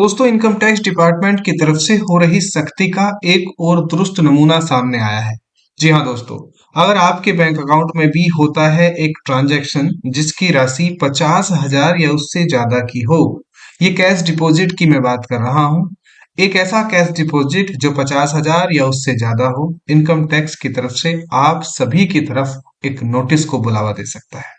दोस्तों, income tax department की तरफ से हो रही सख्ती का एक और दुरुस्त नमूना सामने आया है। जी हाँ दोस्तों, अगर आपके बैंक अकाउंट में भी होता है एक ट्रांजैक्शन जिसकी राशि 50,000 या उससे ज्यादा की हो, ये कैश डिपॉजिट की मैं बात कर रहा हूँ। एक ऐसा कैश डिपॉजिट जो 50,000 या उससे ज्यादा हो, इनकम टैक्स की तरफ से आप सभी की तरफ एक नोटिस को बुलावा दे सकता है।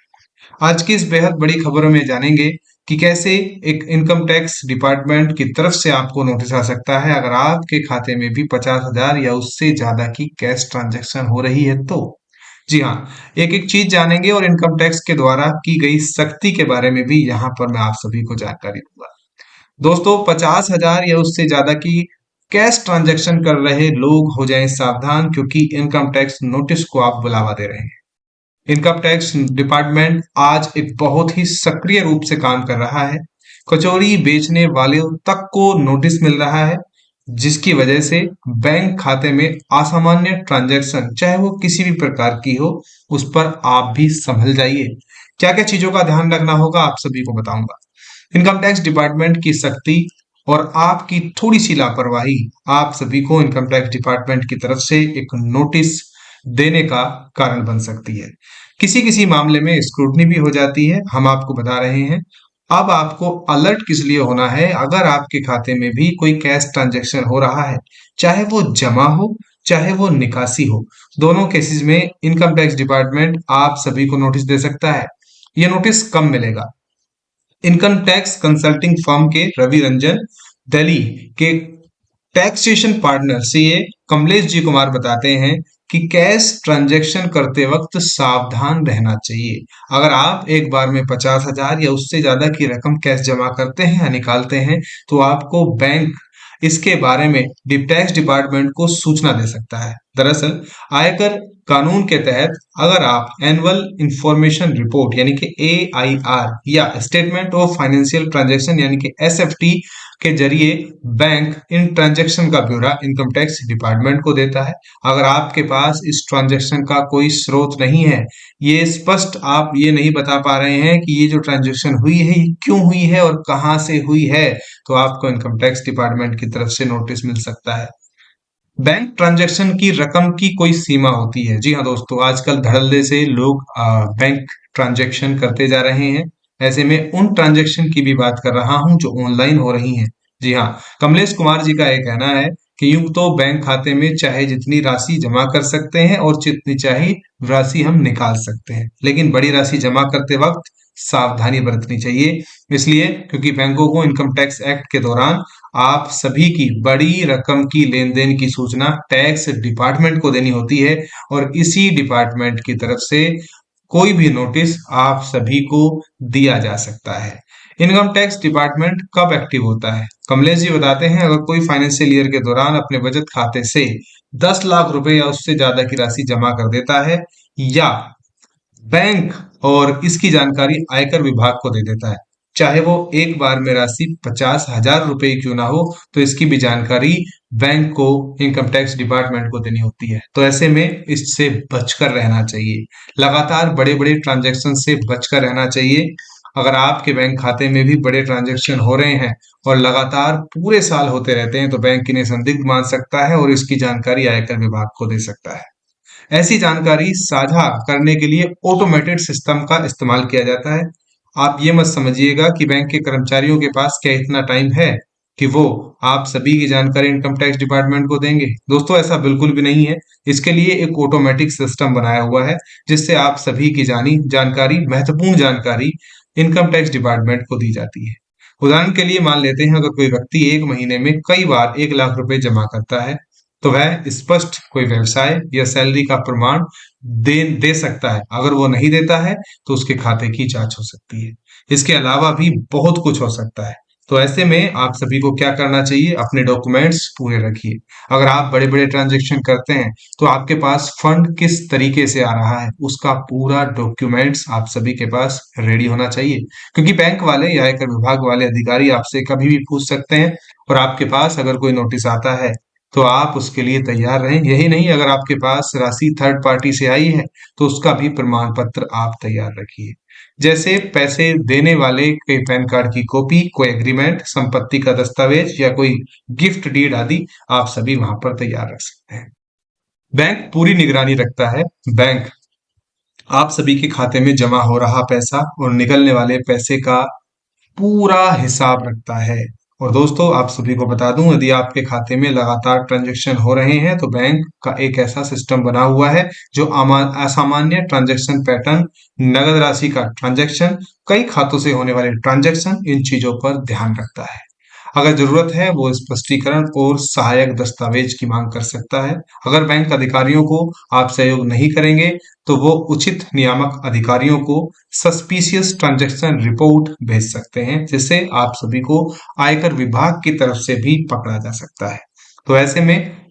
आज की इस बेहद बड़ी खबर में जानेंगे कि कैसे एक इनकम टैक्स डिपार्टमेंट की तरफ से आपको नोटिस आ सकता है अगर आपके खाते में भी 50,000 या उससे ज्यादा की कैश ट्रांजैक्शन हो रही है तो। जी हाँ, एक एक चीज जानेंगे और इनकम टैक्स के द्वारा की गई सख्ती के बारे में भी यहाँ पर मैं आप सभी को जानकारी दूंगा। दोस्तों, 50,000 या उससे ज्यादा की कैश ट्रांजैक्शन कर रहे लोग हो जाएं सावधान, क्योंकि इनकम टैक्स नोटिस को आप बुलावा दे रहे हैं। इनकम टैक्स डिपार्टमेंट आज एक बहुत ही सक्रिय रूप से काम कर रहा है। कचौरी बेचने वाले तक को नोटिस मिल रहा है, जिसकी वजह से बैंक खाते में असामान्य ट्रांजैक्शन, चाहे वो किसी भी प्रकार की हो, उस पर आप भी संभल जाइए। क्या क्या चीजों का ध्यान रखना होगा आप सभी को बताऊंगा। इनकम टैक्स डिपार्टमेंट की सख्ती और आपकी थोड़ी सी लापरवाही आप सभी को इनकम टैक्स डिपार्टमेंट की तरफ से एक नोटिस देने का कारण बन सकती है। किसी किसी मामले में स्क्रूटनी भी हो जाती है, हम आपको बता रहे हैं। अब आपको अलर्ट किस लिए होना है, अगर आपके खाते में भी कोई कैश ट्रांजैक्शन हो रहा है, चाहे वो जमा हो चाहे वो निकासी हो, दोनों केसेस में इनकम टैक्स डिपार्टमेंट आप सभी को नोटिस दे सकता है। ये नोटिस कब मिलेगा? इनकम टैक्स कंसल्टिंग फर्म के रवि रंजन, दिल्ली के taxation partner CA Kamlesh ji Kumar बताते हैं कि कैश ट्रांजैक्शन करते वक्त सावधान रहना चाहिए। अगर आप एक बार में 50,000 या उससे ज्यादा की रकम कैश जमा करते हैं या निकालते हैं, तो आपको बैंक इसके बारे में टैक्स डिपार्टमेंट को सूचना दे सकता है। दरअसल आयकर कानून के तहत अगर आप एनुअल इंफॉर्मेशन रिपोर्ट यानी कि AIR या स्टेटमेंट ऑफ फाइनेंशियल ट्रांजैक्शन यानी कि SFT के जरिए बैंक इन ट्रांजैक्शन का ब्यौरा इनकम टैक्स डिपार्टमेंट को देता है। अगर आपके पास इस ट्रांजैक्शन का कोई स्रोत नहीं है, ये स्पष्ट आप ये नहीं बता पा रहे हैं कि ये जो ट्रांजैक्शन हुई है ये क्यों हुई है और कहां से हुई है, तो आपको इनकम टैक्स डिपार्टमेंट की तरफ से नोटिस मिल सकता है। बैंक ट्रांजैक्शन की रकम की कोई सीमा होती है। जी हाँ दोस्तों, आजकल धड़ल्ले से लोग बैंक ट्रांजैक्शन करते जा रहे हैं। ऐसे में उन ट्रांजैक्शन की भी बात कर रहा हूं जो ऑनलाइन हो रही हैं। जी हाँ, कमलेश कुमार जी का यह कहना है कि यूं तो बैंक खाते में चाहे जितनी राशि जमा कर सकते हैं और जितनी चाहे राशि हम निकाल सकते हैं, लेकिन बड़ी राशि जमा करते वक्त सावधानी बरतनी चाहिए। इसलिए क्योंकि बैंकों को इनकम टैक्स एक्ट के दौरान आप सभी की बड़ी रकम की लेन देन की सूचना टैक्स डिपार्टमेंट को देनी होती है, और इसी डिपार्टमेंट की तरफ से कोई भी नोटिस आप सभी को दिया जा सकता है। इनकम टैक्स डिपार्टमेंट कब एक्टिव होता है? कमलेश जी बताते हैं, अगर कोई फाइनेंशियल ईयर के दौरान अपने बचत खाते से 10 लाख रुपए या उससे ज्यादा की राशि जमा कर देता है, या बैंक और इसकी जानकारी आयकर विभाग को दे देता है, चाहे वो एक बार में राशि 50,000 रुपए ही क्यों ना हो, तो इसकी भी जानकारी बैंक को इनकम टैक्स डिपार्टमेंट को देनी होती है। तो ऐसे में इससे बचकर रहना चाहिए, लगातार बड़े बड़े ट्रांजैक्शन से बचकर रहना चाहिए। अगर आपके बैंक खाते में भी बड़े ट्रांजैक्शन हो रहे हैं और लगातार पूरे साल होते रहते हैं, तो बैंक इन्हें संदिग्ध मान सकता है और इसकी जानकारी आयकर विभाग को दे सकता है। ऐसी जानकारी साझा करने के लिए ऑटोमेटेड सिस्टम का इस्तेमाल किया जाता है। आप ये मत समझिएगा कि बैंक के कर्मचारियों के पास क्या इतना टाइम है कि वो आप सभी की जानकारी इनकम टैक्स डिपार्टमेंट को देंगे। दोस्तों, ऐसा बिल्कुल भी नहीं है। इसके लिए एक ऑटोमेटिक सिस्टम बनाया हुआ है, जिससे आप सभी की जानी जानकारी, महत्वपूर्ण जानकारी इनकम टैक्स डिपार्टमेंट को दी जाती है। उदाहरण के लिए मान लेते हैं, अगर कोई व्यक्ति एक महीने में कई बार 1 लाख रुपए जमा करता है, तो वह स्पष्ट कोई व्यवसाय या सैलरी का प्रमाण दे सकता है। अगर वो नहीं देता है, तो उसके खाते की जांच हो सकती है। इसके अलावा भी बहुत कुछ हो सकता है। तो ऐसे में आप सभी को क्या करना चाहिए? अपने डॉक्यूमेंट्स पूरे रखिए। अगर आप बड़े बड़े ट्रांजेक्शन करते हैं, तो आपके पास फंड किस तरीके से आ रहा है, उसका पूरा डॉक्यूमेंट्स आप सभी के पास रेडी होना चाहिए, क्योंकि बैंक वाले या आयकर विभाग वाले अधिकारी आपसे कभी भी पूछ सकते हैं। और आपके पास अगर कोई नोटिस आता है तो आप उसके लिए तैयार रहें। यही नहीं, अगर आपके पास राशि थर्ड पार्टी से आई है तो उसका भी प्रमाण पत्र आप तैयार रखिए। जैसे पैसे देने वाले के पैन कार्ड की कॉपी, कोई एग्रीमेंट, संपत्ति का दस्तावेज या कोई गिफ्ट डीड आदि आप सभी वहां पर तैयार रख सकते हैं। बैंक पूरी निगरानी रखता है। बैंक आप सभी के खाते में जमा हो रहा पैसा और निकलने वाले पैसे का पूरा हिसाब रखता है। और दोस्तों, आप सभी को बता दूं, यदि आपके खाते में लगातार ट्रांजैक्शन हो रहे हैं तो बैंक का एक ऐसा सिस्टम बना हुआ है जो असामान्य ट्रांजैक्शन पैटर्न, नगद राशि का ट्रांजैक्शन, कई खातों से होने वाले ट्रांजैक्शन, इन चीजों पर ध्यान रखता है। अगर जरूरत है वो स्पष्टीकरण और सहायक दस्तावेज की मांग कर सकता है। अगर बैंक अधिकारियों को आप सहयोग नहीं करेंगे तो वो उचित नियामक अधिकारियों को सस्पिशियस ट्रांजैक्शन रिपोर्ट भेज सकते हैं, जिससे आप सभी को आयकर विभाग की तरफ से भी पकड़ा जा सकता है। तो ऐसे में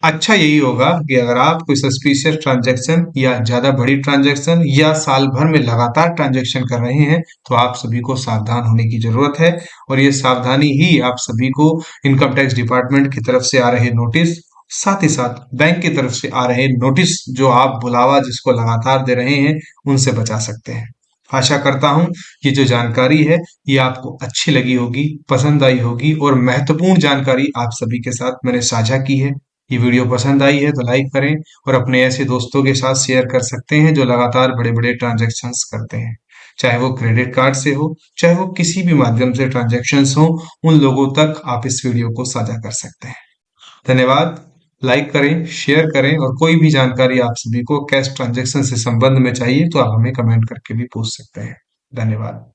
अच्छा यही होगा कि अगर आप कोई सस्पिशियस ट्रांजैक्शन या ज्यादा बड़ी ट्रांजैक्शन या साल भर में लगातार ट्रांजैक्शन कर रहे हैं तो आप सभी को सावधान होने की जरूरत है। और ये सावधानी ही आप सभी को इनकम टैक्स डिपार्टमेंट की तरफ से आ रहे नोटिस, साथ ही साथ बैंक की तरफ से आ रहे नोटिस जो आप बुलावा जिसको लगातार दे रहे हैं, उनसे बचा सकते हैं। आशा करता हूं कि जो जानकारी है ये आपको अच्छी लगी होगी, पसंद आई होगी और महत्वपूर्ण जानकारी आप सभी के साथ मैंने साझा की है। ये वीडियो पसंद आई है तो लाइक करें और अपने ऐसे दोस्तों के साथ शेयर कर सकते हैं जो लगातार बड़े बड़े ट्रांजैक्शंस करते हैं। चाहे वो क्रेडिट कार्ड से हो, चाहे वो किसी भी माध्यम से ट्रांजैक्शंस हो, उन लोगों तक आप इस वीडियो को साझा कर सकते हैं। धन्यवाद। लाइक करें, शेयर करें और कोई भी जानकारी आप सभी को कैश ट्रांजैक्शन से संबंध में चाहिए तो आप हमें कमेंट करके भी पूछ सकते हैं। धन्यवाद।